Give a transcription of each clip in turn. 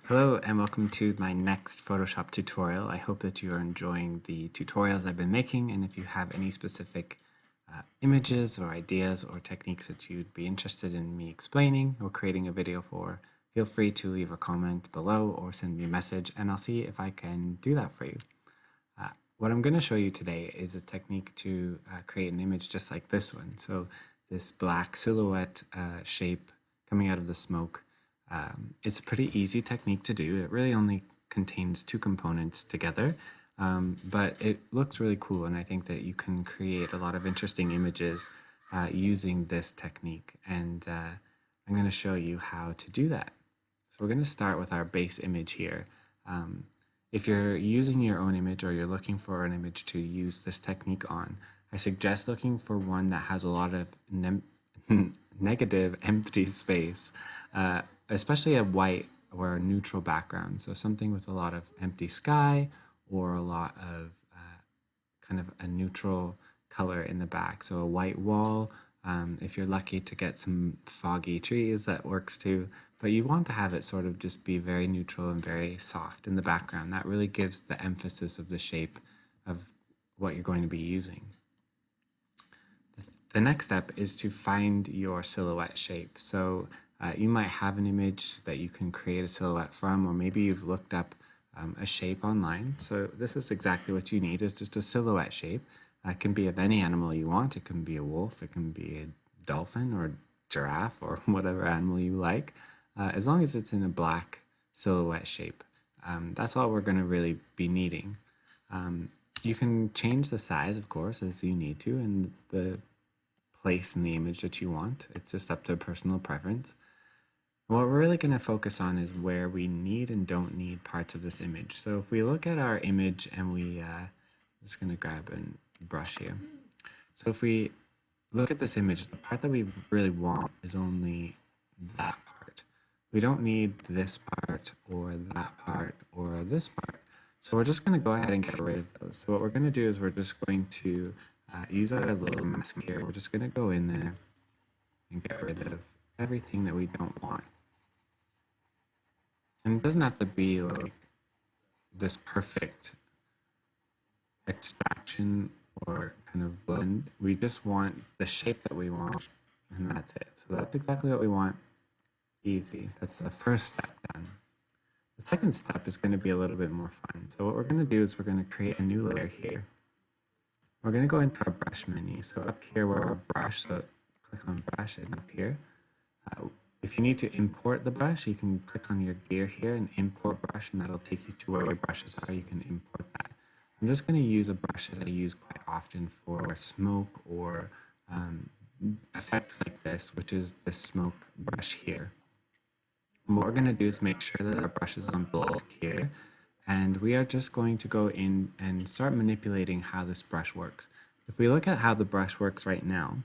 Hello and welcome to my next Photoshop tutorial. I hope that you are enjoying the tutorials I've been making, and if you have any specific images or ideas or techniques that you'd be interested in me explaining or creating a video for, feel free to leave a comment below or send me a message and I'll see if I can do that for you. What I'm going to show you today is a technique to create an image just like this one. So this black silhouette shape coming out of the smoke. It's a pretty easy technique to do. It really only contains two components together, but it looks really cool, and I think that you can create a lot of interesting images using this technique, and I'm going to show you how to do that. So we're going to start with our base image here. If you're using your own image or you're looking for an image to use this technique on, I suggest looking for one that has a lot of negative empty space, especially a white or a neutral background. So something with a lot of empty sky or a lot of kind of a neutral color in the back. So a white wall, if you're lucky to get some foggy trees, that works too. But you want to have it sort of just be very neutral and very soft in the background. That really gives the emphasis of the shape of what you're going to be using. The next step is to find your silhouette shape. So you might have an image that you can create a silhouette from, or maybe you've looked up a shape online. So this is exactly what you need, is just a silhouette shape. It can be of any animal you want. It can be a wolf, it can be a dolphin or a giraffe or whatever animal you like, as long as it's in a black silhouette shape. That's all we're going to really be needing. You can change the size, of course, as you need to, and the place in the image that you want. It's just up to personal preference. What we're really going to focus on is where we need and don't need parts of this image. So if we look at our image and I'm just going to grab a brush here. So if we look at this image, the part that we really want is only that part. We don't need this part or that part or this part. So we're just going to go ahead and get rid of those. So what we're going to do is we're just going to use our little mask here. We're just going to go in there and get rid of everything that we don't want. And it doesn't have to be like this perfect extraction or kind of blend. We just want the shape that we want, and that's it. So that's exactly what we want. Easy. That's the first step done. The second step is going to be a little bit more fun. So what we're going to do is we're going to create a new layer here. We're going to go into our brush menu. So up here where our brush, so click on brush and up here. If you need to import the brush, you can click on your gear here and import brush, and that'll take you to where your brushes are. You can import that. I'm just going to use a brush that I use quite often for smoke or effects like this, which is the smoke brush here. And what we're going to do is make sure that our brush is on bulk here, and we are just going to go in and start manipulating how this brush works. If we look at how the brush works right now,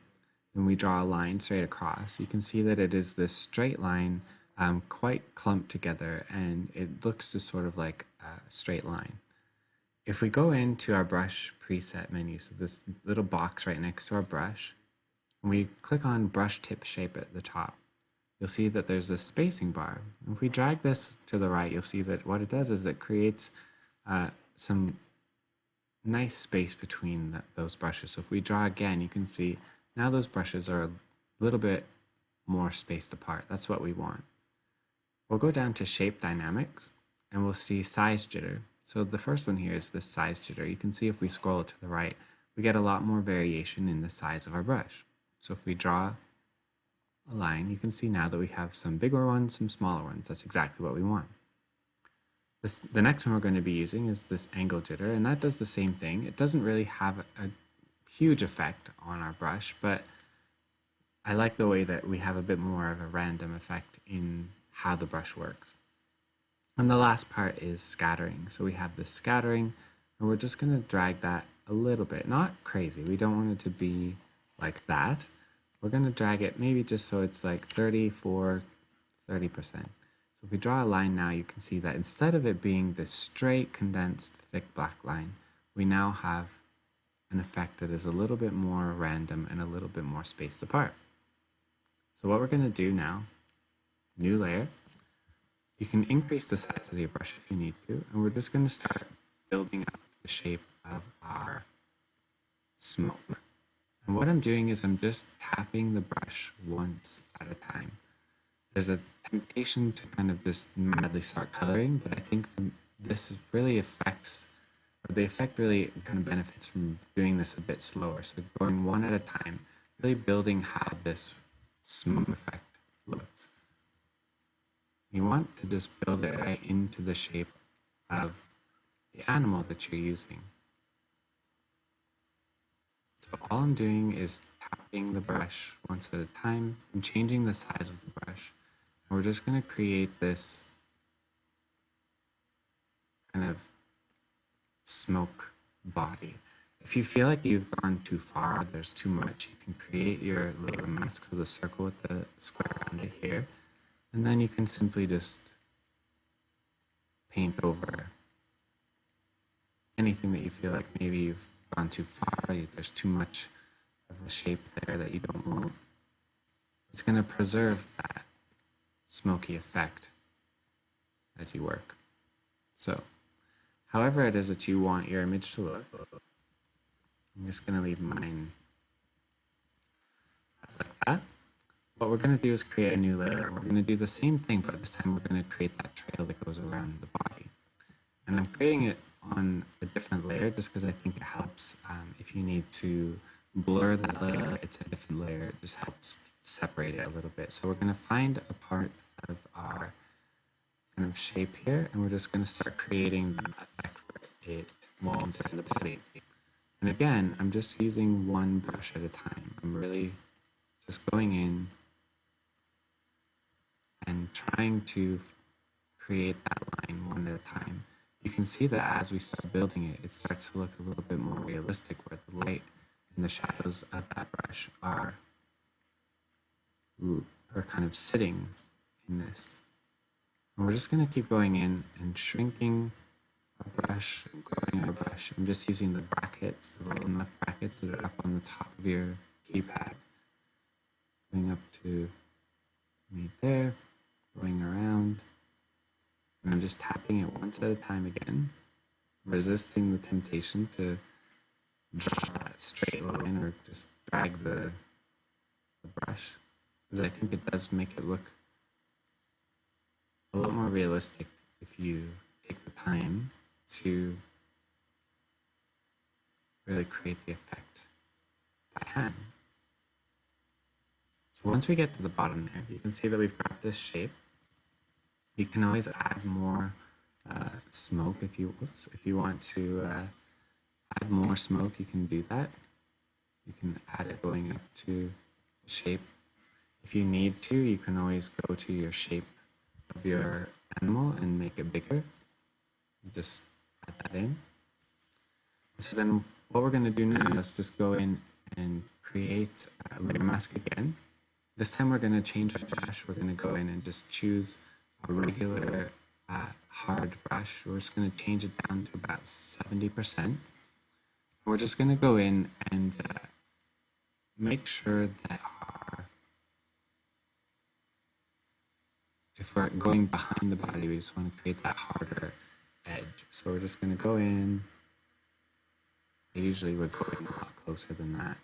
when we draw a line straight across, you can see that it is this straight line, quite clumped together, and it looks just sort of like a straight line. If we go into our brush preset menu, so this little box right next to our brush, and we click on brush tip shape at the top, you'll see that there's a spacing bar. If we drag this to the right, you'll see that what it does is it creates some nice space between those brushes. So if we draw again, you can see now those brushes are a little bit more spaced apart. That's what we want. We'll go down to shape dynamics and we'll see size jitter. So the first one here is the size jitter. You can see if we scroll to the right, we get a lot more variation in the size of our brush. So if we draw a line, you can see now that we have some bigger ones, some smaller ones. That's exactly what we want. The next one we're going to be using is this angle jitter, and that does the same thing. It doesn't really have a huge effect on our brush, but I like the way that we have a bit more of a random effect in how the brush works. And the last part is scattering. So we have this scattering, and we're just going to drag that a little bit, not crazy. We don't want it to be like that. We're going to drag it maybe just so it's like 30%. So if we draw a line now, you can see that instead of it being this straight, condensed, thick black line, we now have an effect that is a little bit more random and a little bit more spaced apart. So what we're going to do now, new layer, You can increase the size of your brush if you need to, and we're just going to start building up the shape of our smoke. And what I'm doing is I'm just tapping the brush once at a time. There's a temptation to kind of just madly start coloring, but I think this really affects, or the effect really kind of benefits from doing this a bit slower. So going one at a time, really building how this smoke effect looks. You want to just build it right into the shape of the animal that you're using. So all I'm doing is tapping the brush once at a time and changing the size of the brush. And we're just going to create this kind of smoke body. If you feel like you've gone too far, there's too much, you can create your little mask, so the circle with the square around it here. And then you can simply just paint over anything that you feel like maybe you've gone too far, there's too much of a shape there that you don't want. It's going to preserve that smoky effect as you work. So, however it is that you want your image to look, I'm just going to leave mine like that. What we're going to do is create a new layer. We're going to do the same thing, but this time we're going to create that trail that goes around the body. And I'm creating it on a different layer just because I think it helps. If you need to blur that layer, it's a different layer. It just helps separate it a little bit. So we're going to find a part of our kind of shape here, and we're just going to start creating that effect where it molds in the body. And again, I'm just using one brush at a time. I'm really just going in and trying to create that line one at a time. You can see that as we start building it, it starts to look a little bit more realistic, where the light and the shadows of that brush are kind of sitting in this. And we're just going to keep going in and shrinking our brush, and growing our brush. I'm just using the brackets, the right and left brackets that are up on the top of your keypad. Going up to meet there, going around. And I'm just tapping it once at a time again, resisting the temptation to draw that straight line or just drag the brush, because I think it does make it look a lot more realistic if you take the time to really create the effect by hand. So once we get to the bottom there, you can see that we've got this shape. You can always add more smoke if you want to add more smoke. You can do that. You can add it going up to the shape. If you need to, you can always go to your shape of your animal and make it bigger. Just add that in. So then what we're going to do now is just go in and create a layer mask again. This time we're going to change our brush. We're going to go in and just choose a regular hard brush. We're just going to change it down to about 70%. We're just going to go in and make sure that if we're going behind the body, we just want to create that harder edge. So we're just going to go in. Usually we're going a lot closer than that.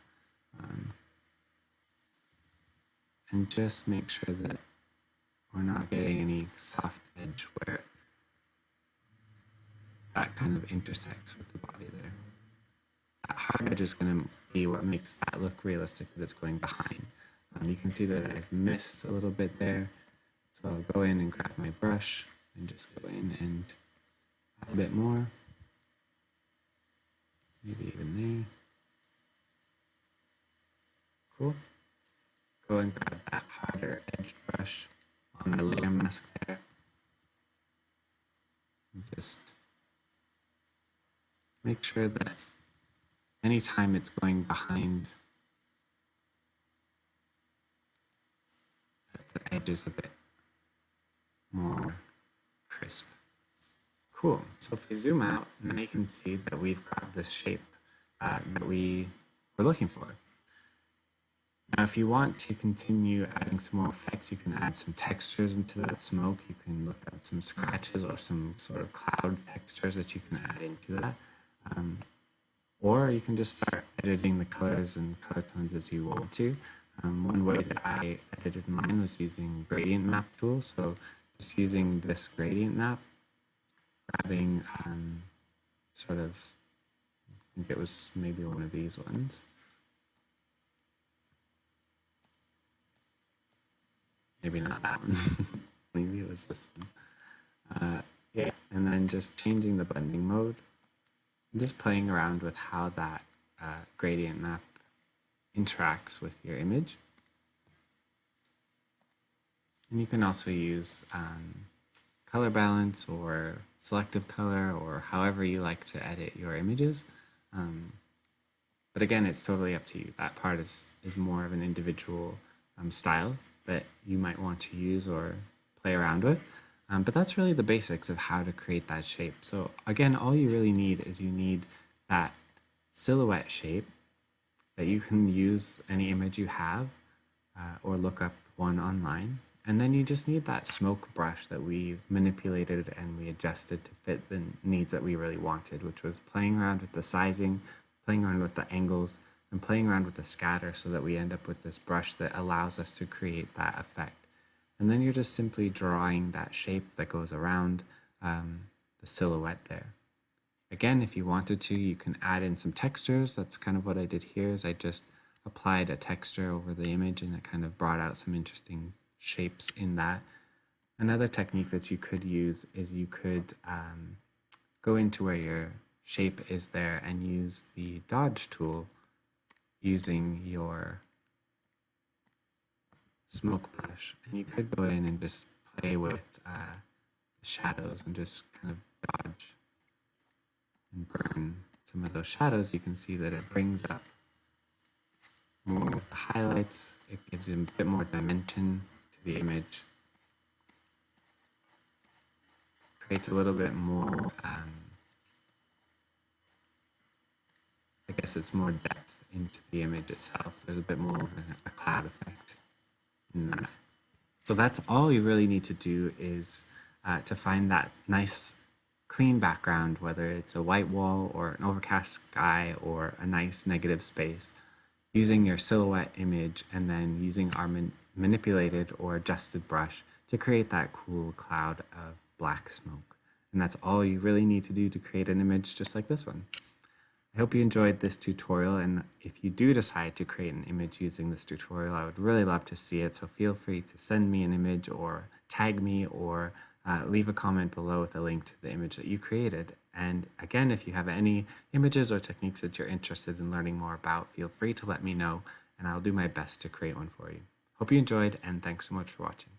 And just make sure that we're not getting any soft edge where that kind of intersects with the body there. That hard edge is going to be what makes that look realistic, that it's going behind. You can see that I've missed a little bit there. So I'll go in and grab my brush and just go in and add a bit more. Maybe even there. Cool. Go and grab that harder edge brush on the layer mask there. And just make sure that anytime it's going behind, that the edge is a bit more crisp. Cool. So if we zoom out, then you can see that we've got this shape that we were looking for. Now, if you want to continue adding some more effects, you can add some textures into that smoke. You can look at some scratches or some sort of cloud textures that you can add into that. Or you can just start editing the colors and color tones as you want to. One way that I edited mine was using gradient map tool. So just using this gradient map, grabbing sort of, I think it was maybe one of these ones. Maybe not that one. Maybe it was this one. Yeah, and then just changing the blending mode. Just playing around with how that gradient map interacts with your image. And you can also use color balance or selective color or however you like to edit your images. But again, it's totally up to you. That part is more of an individual style that you might want to use or play around with. But that's really the basics of how to create that shape. So again, all you really need is you need that silhouette shape that you can use any image you have or look up one online. And then you just need that smoke brush that we manipulated and we adjusted to fit the needs that we really wanted, which was playing around with the sizing, playing around with the angles, and playing around with the scatter so that we end up with this brush that allows us to create that effect. And then you're just simply drawing that shape that goes around the silhouette there. Again, if you wanted to, you can add in some textures. That's kind of what I did here, is I just applied a texture over the image and it kind of brought out some interesting shapes in that. Another technique that you could use is you could go into where your shape is there and use the dodge tool using your smoke brush, and you could go in and just play with the shadows and just kind of dodge and burn some of those shadows. You can see that it brings up more of the highlights. It gives it a bit more dimension to the image, creates a little bit more I guess it's more depth into the image itself. There's a bit more of a cloud effect. So that's all you really need to do, is to find that nice clean background, whether it's a white wall or an overcast sky or a nice negative space, using your silhouette image and then using our manipulated or adjusted brush to create that cool cloud of black smoke. And that's all you really need to do to create an image just like this one. I hope you enjoyed this tutorial, and if you do decide to create an image using this tutorial, I would really love to see it, so feel free to send me an image or tag me or leave a comment below with a link to the image that you created. And again, if you have any images or techniques that you're interested in learning more about, feel free to let me know, and I'll do my best to create one for you. Hope you enjoyed, and thanks so much for watching.